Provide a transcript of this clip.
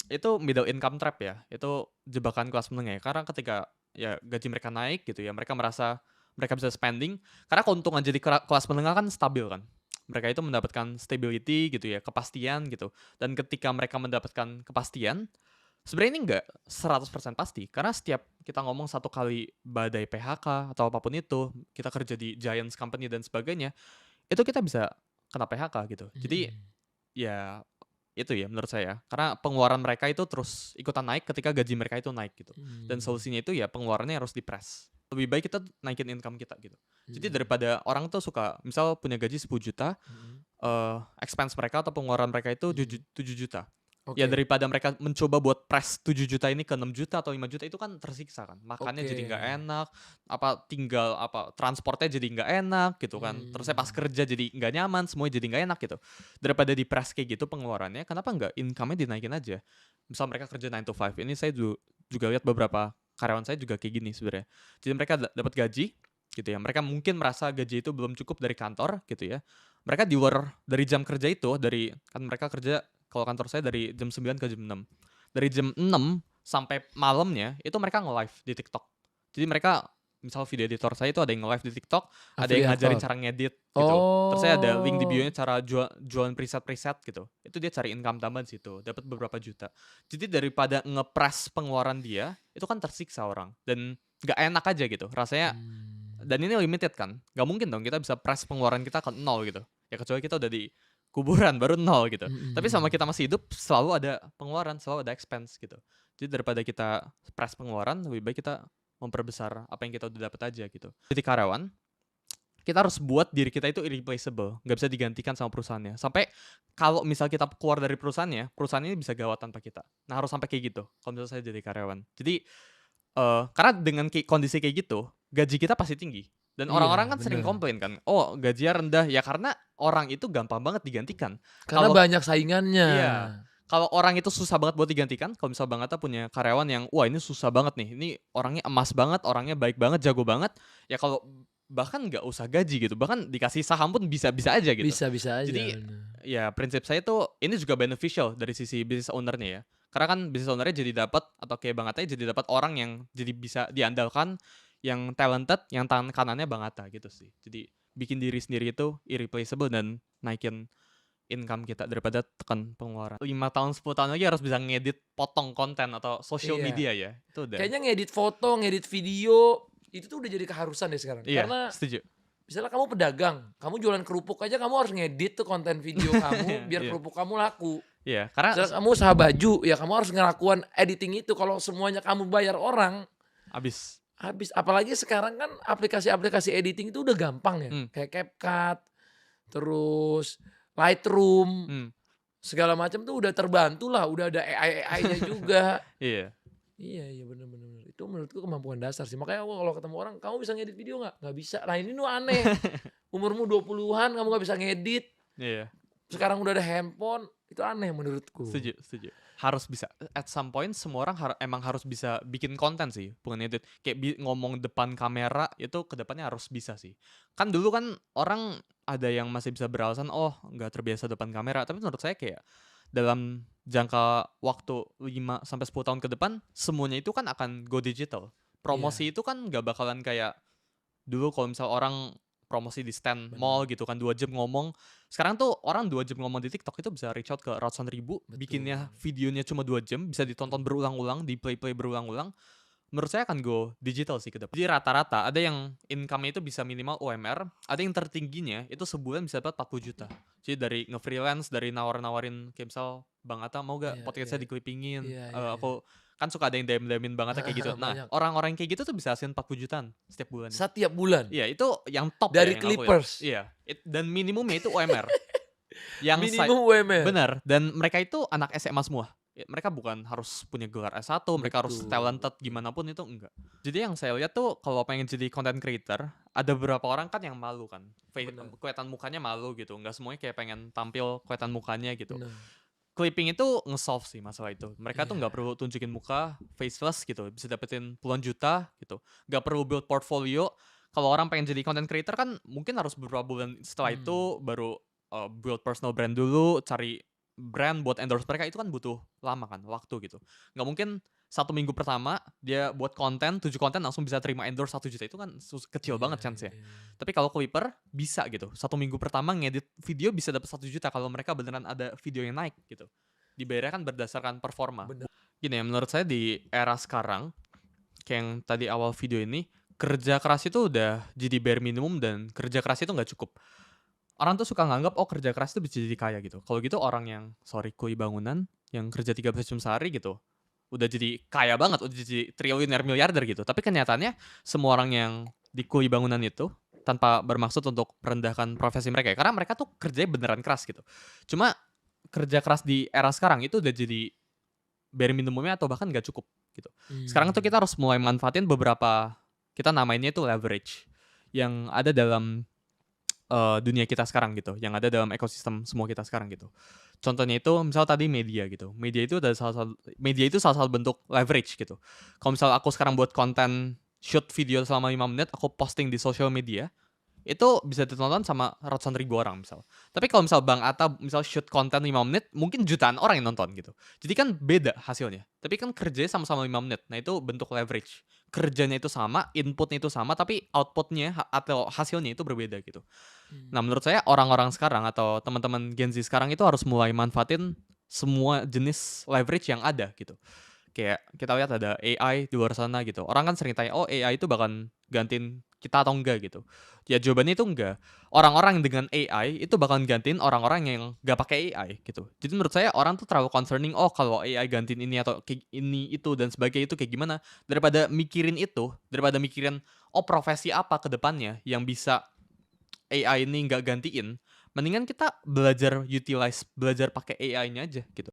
itu middle income trap ya, itu jebakan kelas menengah ya. Karena ketika ya gaji mereka naik gitu ya, mereka merasa mereka bisa spending, karena keuntungan jadi kelas menengah kan stabil kan. Mereka itu mendapatkan stability gitu ya, kepastian gitu. Dan ketika mereka mendapatkan kepastian, sebenarnya ini enggak 100% pasti, karena setiap kita ngomong satu kali badai PHK atau apapun itu, kita kerja di giants company dan sebagainya, itu kita bisa kena PHK gitu. Jadi Mhm. ya itu ya menurut saya, karena pengeluaran mereka itu terus ikutan naik ketika gaji mereka itu naik gitu. Dan Mmm, solusinya itu ya pengeluarannya harus di-press. Lebih baik kita naikin income kita gitu. Jadi mhm, daripada orang tuh suka misal punya gaji 10 juta, mhm, expense mereka atau pengeluaran mereka itu mhm. 7 juta. Ya Oke, daripada mereka mencoba buat press 7 juta ini ke 6 juta atau 5 juta, itu kan tersiksa kan. Makannya oke. jadi nggak enak, tinggal transportnya jadi nggak enak gitu kan. Terusnya pas Mmm, kerja jadi nggak nyaman, semuanya jadi nggak enak gitu. Daripada di-press kayak gitu pengeluarannya, kenapa nggak income-nya dinaikin aja. Misal mereka kerja 9 to 5, ini saya juga lihat beberapa karyawan saya juga kayak gini sebenarnya. Jadi mereka dapat gaji gitu ya, mereka mungkin merasa gaji itu belum cukup dari kantor gitu ya. Mereka di luar dari jam kerja itu, kan mereka kerja, kalau kantor saya dari jam 9 ke jam 6. Dari jam 6 sampai malamnya itu mereka nge-live di TikTok. Jadi mereka misal video editor saya itu ada yang nge-live di TikTok, ada yang ngajarin afiliator? cara ngedit gitu. Terus saya ada link di bio-nya Oh, cara jualan preset-preset gitu. Itu dia cari income tambahan di situ, dapat beberapa juta. Jadi daripada nge-press pengeluaran dia, itu kan tersiksa orang dan nggak enak aja gitu. Rasanya, mmm, dan ini limited kan, nggak mungkin dong kita bisa press pengeluaran kita ke nol gitu. Ya kecuali kita udah di kuburan baru nol gitu. mhm, Tapi selama kita mhm. masih hidup selalu ada pengeluaran, selalu ada expense gitu. Jadi daripada kita press pengeluaran, lebih baik kita memperbesar apa yang kita udah dapat aja gitu. Jadi karyawan, kita harus buat diri kita itu irreplaceable, nggak bisa digantikan sama perusahaannya. Sampai kalau misal kita keluar dari perusahaannya, perusahaan ini bisa gawat tanpa kita. Nah harus sampai kayak gitu, kalau misalnya saya jadi karyawan. Jadi karena dengan kondisi kayak gitu, gaji kita pasti tinggi. Dan orang-orang Iya, kan sering bener. komplain kan, "Oh, gajinya rendah." Ya karena orang itu gampang banget digantikan. Karena Kalau banyak saingannya. iya, kalau orang itu susah banget buat digantikan, kalau misal Bang Atta punya karyawan yang, wah ini susah banget nih, ini orangnya emas banget, orangnya baik banget, jago banget, ya kalau bahkan nggak usah gaji gitu, bahkan dikasih saham pun bisa-bisa aja gitu. Bisa-bisa aja, Jadi, bener. ya prinsip saya tuh ini juga beneficial dari sisi business owner-nya ya. Karena kan business owner-nya jadi dapat, atau kayak Bang Atta jadi dapat orang yang jadi bisa diandalkan, yang talented, yang tangan kanannya Bang Atta gitu sih. Jadi bikin diri sendiri itu irreplaceable dan naikin income kita daripada tekan pengeluaran. 5 tahun, 10 tahun lagi harus bisa ngedit potong konten atau social Iya. media ya, itu udah. Kayaknya ngedit foto, ngedit video, itu tuh udah jadi keharusan deh sekarang. Iya, Karena setuju. misalnya kamu pedagang, kamu jualan kerupuk aja kamu harus ngedit tuh konten video kamu biar Iya, kerupuk kamu laku. iya, karena Misalnya kamu usaha baju, ya kamu harus ngelakuin editing itu, kalau semuanya kamu bayar orang, habis. habis. Apalagi sekarang kan aplikasi-aplikasi editing itu udah gampang ya, Mmm, kayak CapCut, terus Lightroom, mmm, segala macam tuh udah terbantu lah, udah ada AI-nya juga. iya. Iya iya, bener bener bener. Itu menurutku kemampuan dasar sih. Makanya aku kalau ketemu orang, "Kamu bisa ngedit video nggak?" "Nggak bisa." Nah ini tuh aneh, umurmu 20-an kamu nggak bisa ngedit, Iya, sekarang udah ada handphone, itu aneh menurutku. setuju, setuju. Harus bisa, at some point semua orang emang harus bisa bikin konten sih, bukan edit. Kayak ngomong depan kamera itu ke depannya harus bisa sih. Kan dulu kan orang ada yang masih bisa beralasan, "Oh, nggak terbiasa depan kamera." Tapi menurut saya kayak dalam jangka waktu 5 sampai 10 tahun ke depan, semuanya itu kan akan go digital. Iya, Promosi itu kan nggak bakalan kayak dulu kalau misal orang promosi di stand bener, mall gitu kan 2 jam ngomong. Sekarang tuh orang 2 jam ngomong di TikTok itu bisa reach out ke ratusan ribu, betul. bikinnya videonya cuma 2 jam, bisa ditonton Mhm. berulang-ulang, di-play-play berulang-ulang. Menurut saya akan go digital sih ke depan. Jadi rata-rata ada yang income-nya itu bisa minimal UMR, ada yang tertingginya itu sebulan bisa dapat 40 juta. Jadi dari nge-freelance, dari nawar-nawarin kayak misal, "Bang Atta mau gak Iya iya podcast saya diklipingin?" iya iya iya. Aku kan suka ada yang DM-DM-in Bang Atta Heeh kayak gitu. heeh, Nah, banyak. orang-orang kayak gitu tuh bisa hasilin 40 jutaan setiap bulannya. Setiap bulan, Iya, itu yang top ya dari yang aku lihat. Clippers, Iya, dan minimumnya itu UMR. Yang minimum UMR. bener, dan mereka itu anak SMA semua. Mereka bukan harus punya gelar S1, mereka harus Betul talented betul, gimana pun, itu enggak. Jadi yang saya lihat tuh kalau pengen jadi content creator, ada beberapa orang kan yang malu kan, bener kelihatan mukanya malu gitu, nggak semuanya kayak pengen tampil kelihatan mukanya gitu. bener. Clipping itu nge-solve sih masalah itu. Mereka tuh Iya, nggak perlu tunjukin muka, faceless gitu, bisa dapetin puluhan juta gitu. Nggak perlu build portfolio. Kalau orang pengen jadi content creator kan mungkin harus beberapa bulan setelah mmm, itu baru, build personal brand dulu, cari brand buat endorse mereka itu kan butuh lama kan, waktu gitu. Nggak mungkin 1 minggu pertama dia buat konten, 7 konten langsung bisa terima endorse 1 juta, itu kan kecil Iya banget iya chance-nya. iya. Tapi kalau Clipper bisa gitu, 1 minggu pertama ngedit video bisa dapat 1 juta kalau mereka beneran ada video yang naik gitu. Dibayarnya kan berdasarkan performa. Bener. Gini ya, menurut saya di era sekarang, kayak yang tadi awal video ini, kerja keras itu udah jadi bare minimum dan kerja keras itu nggak cukup. Orang tuh suka nganggap, oh kerja keras itu bisa jadi kaya gitu. Kalau gitu orang yang, sorry, kuli bangunan, yang kerja 13 jam sehari gitu, udah jadi kaya banget, udah jadi triliuner miliarder gitu. Tapi kenyataannya semua orang yang di kuli bangunan itu, tanpa bermaksud untuk merendahkan profesi mereka ya, karena mereka tuh kerjanya beneran keras gitu. Cuma kerja keras di era sekarang itu udah jadi bare minimumnya atau bahkan nggak cukup gitu. Sekarang tuh Mmm. kita harus mulai manfaatin beberapa, kita namainnya itu leverage, yang ada dalam dunia kita sekarang gitu, yang ada dalam ekosistem semua kita sekarang gitu. Contohnya itu misal tadi media gitu. Media itu salah satu bentuk leverage gitu. Kalau misal aku sekarang buat konten shoot video selama 5 menit, aku posting di sosial media, itu bisa ditonton sama ratusan ribu orang misal. Tapi kalau misal Bang Atta misal shoot konten 5 menit, mungkin jutaan orang yang nonton gitu. Jadi kan beda hasilnya. Tapi kan kerjanya sama-sama 5 menit. Nah itu bentuk leverage. Kerjanya itu sama, inputnya itu sama, tapi outputnya atau hasilnya itu berbeda gitu. Nah, Mmm. menurut saya orang-orang sekarang atau teman-teman Gen Z sekarang itu harus mulai manfaatin semua jenis leverage yang ada gitu. Kayak kita lihat ada AI di luar sana gitu. Orang kan sering tanya, "Oh, AI itu bakal gantiin kita atau enggak?" gitu. Ya jawabannya itu enggak. Orang-orang dengan AI itu bakal gantiin orang-orang yang nggak pakai AI gitu. Jadi menurut saya orang tuh terlalu concerning, "Oh, kalau AI gantiin ini atau kayak ini itu dan sebagainya itu kayak gimana?" Daripada mikirin itu, daripada mikirin, "Oh, profesi apa ke depannya yang bisa AI ini nggak gantiin," mendingan kita belajar utilize, belajar pakai AI-nya aja gitu.